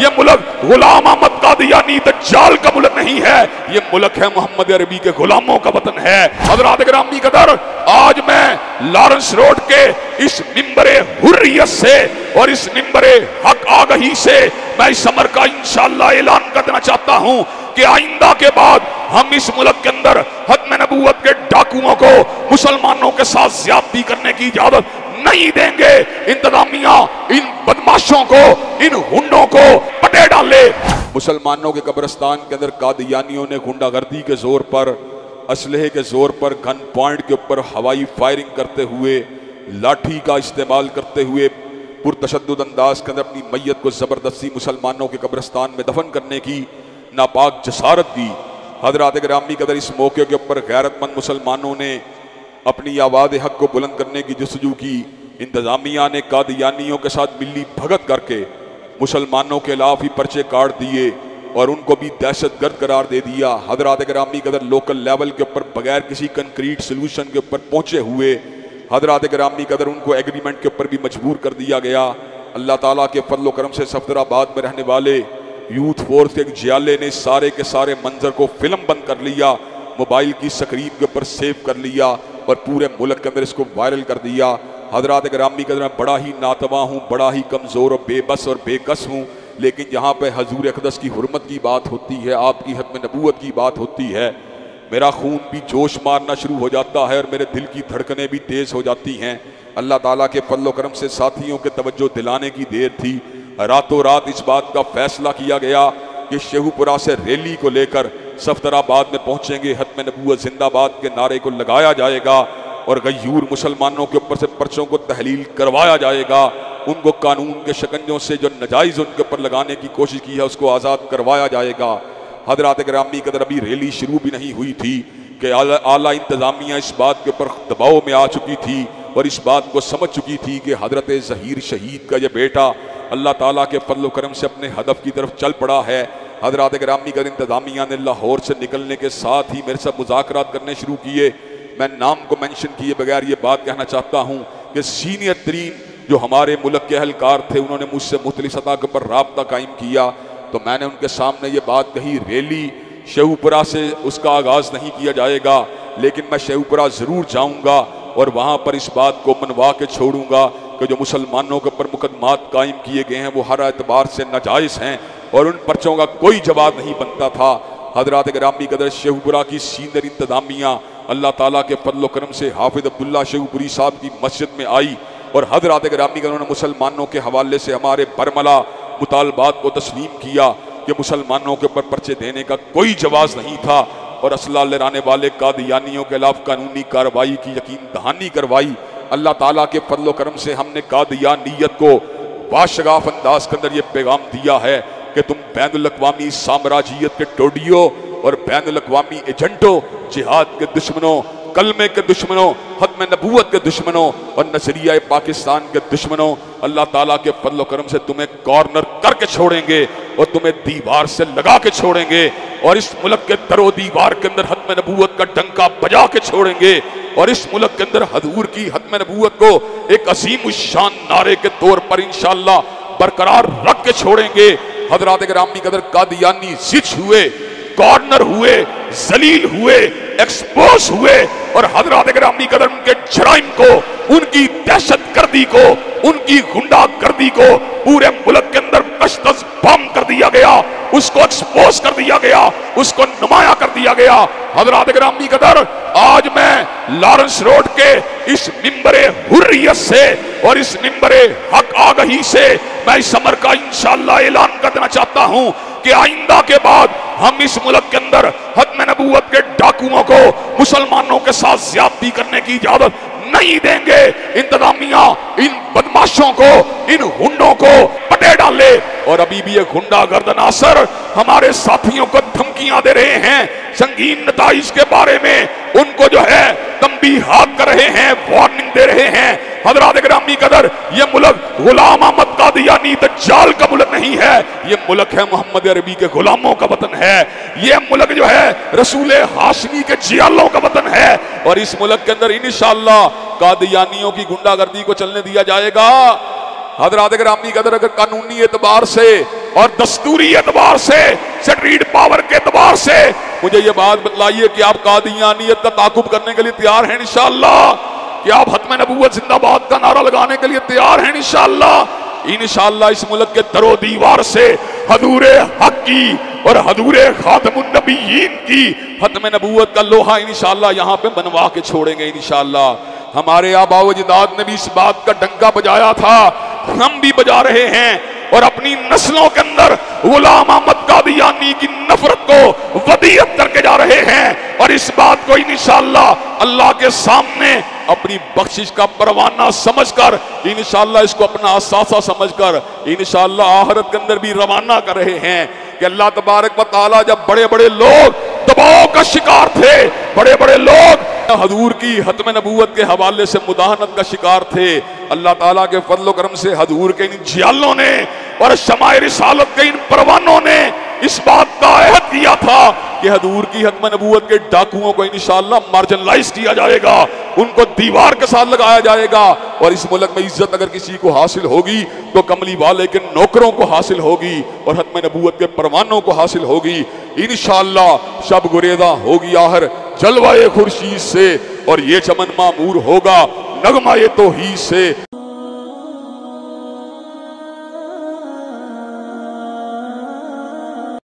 یہ ملک غلام احمد قادیانی دجال کا ملک نہیں ہے، یہ ملک ہے محمد عربی کے غلاموں کا وطن ہے۔ حضرات گرامی قدر، آج میں لارنس روڈ کے اس ممبر حریت سے اور اس ممبر حق آگہی سے میں اس امر کا انشاءاللہ اعلان کرنا چاہتا ہوں کہ آئندہ کے بعد ہم اس ملک کے اندر ختم نبوت کے ڈاکوؤں کو مسلمانوں کے ساتھ زیادتی کرنے کی اجازت نہیں دیں گے۔ انتظامیہ ان بدماشوں کو، ان ہنڈوں کو پٹے ڈالے۔ مسلمانوں کے قبرستان کے اندر قادیانیوں نے غنڈہ گردی کے زور پر، اسلحے کے زور پر، گن پوائنٹ کے اوپر ہوائی فائرنگ کرتے ہوئے، لاٹھی کا استعمال کرتے ہوئے پرتشدد انداز کے اندر اپنی میت کو زبردستی مسلمانوں کے قبرستان میں دفن کرنے کی ناپاک جسارت کی۔ حضرات گرامی قدر، اس موقع کے اوپر غیرت مند مسلمانوں نے اپنی آواز حق کو بلند کرنے کی جستجو کی۔ انتظامیہ نے قادیانیوں کے ساتھ ملی بھگت کر کے مسلمانوں کے خلاف ہی پرچے کاٹ دیے اور ان کو بھی دہشت گرد قرار دے دیا۔ حضرات گرامی قدر، لوکل لیول کے اوپر بغیر کسی کنکریٹ سلوشن کے اوپر پہنچے ہوئے حضرات گرامی قدر ان کو ایگریمنٹ کے اوپر بھی مجبور کر دیا گیا۔ اللہ تعالیٰ کے فضل و کرم سے صفدر آباد میں رہنے والے یوتھ فورس کے ایک جیالے نے سارے کے سارے منظر کو فلم بند کر لیا، موبائل کی سکرین کے اوپر سیو کر لیا اور پورے ملک کے اندر اس کو وائرل کر دیا۔ حضرات گرامی قدر، میں بڑا ہی ناتواں ہوں، بڑا ہی کمزور اور بے بس اور بے کس ہوں، لیکن جہاں پہ حضور اقدس کی حرمت کی بات ہوتی ہے، آپ کی ختم نبوت کی بات ہوتی ہے، میرا خون بھی جوش مارنا شروع ہو جاتا ہے اور میرے دل کی دھڑکنیں بھی تیز ہو جاتی ہیں۔ اللہ تعالیٰ کے فضل و کرم سے ساتھیوں کے توجہ دلانے کی دیر تھی، راتوں رات اس بات کا فیصلہ کیا گیا کہ شیخو پورہ سے ریلی کو لے کر صفدر آباد میں پہنچیں گے، ختم نبوت زندہ باد کے نعرے کو لگایا جائے گا اور غیور مسلمانوں کے اوپر سے پرچوں کو تحلیل کروایا جائے گا، ان کو قانون کے شکنجوں سے جو نجائز ان کے اوپر لگانے کی کوشش کی ہے اس کو آزاد کروایا جائے گا۔ حضرات گرامی قدر، ابھی ریلی شروع بھی نہیں ہوئی تھی کہ اعلیٰ انتظامیہ اس بات کے اوپر دباؤ میں آ چکی تھی اور اس بات کو سمجھ چکی تھی کہ حضرت ظہیر شہید کا یہ بیٹا اللہ تعالیٰ کے فضل و کرم سے اپنے ہدف کی طرف چل پڑا ہے۔ حضرات گرامی قدر، انتظامیہ نے لاہور سے نکلنے کے ساتھ ہی میرے ساتھ مذاکرات کرنے شروع کیے۔ میں نام کو منشن کیے بغیر یہ بات کہنا چاہتا ہوں کہ سینئر ترین جو ہمارے ملک کے اہلکار تھے انہوں نے مجھ سے مختلف سطح کے اوپر رابطہ قائم کیا، تو میں نے ان کے سامنے یہ بات کہی، ریلی شیخو پورہ سے اس کا آغاز نہیں کیا جائے گا، لیکن میں شیخو پورہ ضرور جاؤں گا اور وہاں پر اس بات کو منوا کے چھوڑوں گا کہ جو مسلمانوں کے اوپر مقدمات قائم کیے گئے ہیں وہ ہر اعتبار سے ناجائز ہیں اور ان پرچوں کا کوئی جواب نہیں بنتا تھا۔ حضرات گرامی قدر، شیخو پورہ کی سینئر انتظامیہ اللہ تعالیٰ کے فضل و کرم سے حافظ عبداللہ شیخو پوری صاحب کی مسجد میں آئی اور حضرات گرامی قدر، انہوں نے مسلمانوں کے حوالے سے ہمارے برملا مطالبات کو تسلیم کیا کہ مسلمانوں کے اوپر پرچے دینے کا کوئی جواز نہیں تھا اور اسلحہ لہرانے والے قادیانیوں کے خلاف قانونی کارروائی کی یقین دہانی کروائی۔ اللہ تعالیٰ کے فضل و کرم سے ہم نے قادیانیت کو باشگاف انداز کے اندر یہ پیغام دیا ہے کہ تم بین الاقوامی سامراجیت کے ٹوڈیوں اور بین الاقوامی ایجنٹوں، جہاد کے دشمنوں، کلمے کے دشمنوں، ختم نبوت کے دشمنوں اور نظریہ پاکستان کے دشمنوں، اللہ تعالیٰ کے فضل و کرم سے تمہیں کارنر کر کے چھوڑیں گے اور تمہیں دیوار سے لگا کے چھوڑیں گے اور اس ملک کے در و دیوار کے اندر ختم نبوت کا ڈنکا بجا کے چھوڑیں گے اور اس ملک کے اندر حضور کی ختم نبوت کو ایک عظیم الشان نعرے کے طور پر انشاءاللہ برقرار رکھ کے چھوڑیں گے۔ حضرات گرامی قدر، قادیانی زچ ہوئے، کارنر ہوئے، ذلیل ہوئے، ایکسپوز ہوئے اور حضرات گرامی قدر ان کے جرائم کو، ان کی دہشت گردی کو، ان کی غنڈہ گردی کو پورے ملک کے اندر کشتز بم کر دیا گیا، اس کو ایکسپوز کر دیا گیا، اس کو نمایاں کر دیا گیا۔ حضرات گرامی قدر، آج میں لارنس روڈ کے اس ممبر حریت سے اور اس ممبر حق آگہی سے میں اس امر کا انشاءاللہ اعلان کر دینا چاہتا ہوں کہ آئندہ کے بعد ہم اس ملک کے اندر ختم نبوت کے ڈاکوؤں کو مسلمانوں کے ساتھ زیادتی کرنے کی اجازت نہیں دیں گے۔ انتظامیہ ان بدماشوں کو، ان ہنڈوں کو پٹے ڈالے اور ابھی بھی یہ غنڈہ گرد عناصر ہمارے ساتھیوں کو دھمکیاں دے رہے ہیں، سنگین نتائج کے بارے میں ان کو جو ہے تنبیہات کر رہے ہیں، وارننگ دے رہے ہیں۔ حضرات گرامی قدر، یہ ملک غلام احمد قادیانی دجال کا ملک نہیں ہے، یہ ملک ہے محمد عربی کے غلاموں کا وطن ہے، یہ ملک جو ہے رسول ہاشمی کے جیالوں کا وطن ہے اور اس ملک کے اندر انشاءاللہ قادیانیوں کی غنڈہ گردی کو چلنے دیا جائے گا حضرات گرامی قدر اگر قانونی اعتبار سے اور دستوری اعتبار سے سٹریٹ پاور کے اعتبار سے مجھے یہ بات بتلائیے کہ آپ قادیانیت کا تعاقب کرنے کے لیے تیار ہیں انشاءاللہ؟ کہ آپ ختم نبوت زندہ باد کا نعرہ لگانے کے لیے تیار ہیں انشاءاللہ؟ انشاءاللہ اس ملک کے در و دیوار سے حضور حق کی اور حضور خاتم النبیین کی ختم نبوت کا لوہا انشاءاللہ یہاں پہ بنوا کے چھوڑیں گے انشاءاللہ۔ ہمارے آباء و اجداد نے بھی اس بات کا ڈنکا بجایا تھا، ہم بھی بجا رہے ہیں، اور اپنی نسلوں کے اندر غلام احمد قادیانی کی نفرت کو ودیعت کر کے جا رہے ہیں، اور اس بات کو انشاءاللہ اللہ کے سامنے اپنی بخشش کا پروانہ سمجھ کر انشاءاللہ اس کو اپنا اثاثہ سمجھ کر انشاءاللہ آخرت کے اندر بھی روانہ کر رہے ہیں کہ اللہ تبارک و تعالیٰ جب بڑے بڑے لوگ دباؤ کا شکار تھے، بڑے بڑے لوگ حضور کی ختم نبوت کے حوالے سے مداہنت کا شکار تھے، اللہ تعالیٰ کے فضل و کرم سے حضور کے ان جیالوں نے اور شمع رسالت کے ان پروانوں نے اس بات کا عہد کیا تھا کہ حضور کی ختم نبوت کے ڈاکوؤں کو انشاءاللہ مارجنلائز کیا جائے گا، ان کو دیوار کے ساتھ لگایا جائے گا، اور اس ملک میں عزت اگر کسی کو حاصل ہوگی تو کملی والے کے نوکروں کو حاصل ہوگی اور ختم نبوت کے پروانوں کو حاصل ہوگی انشاءاللہ۔ شب گریزاں ہوگی آہر جلوہ خورشید سے، اور یہ چمن معمور ہوگا نغمہ توحید سے۔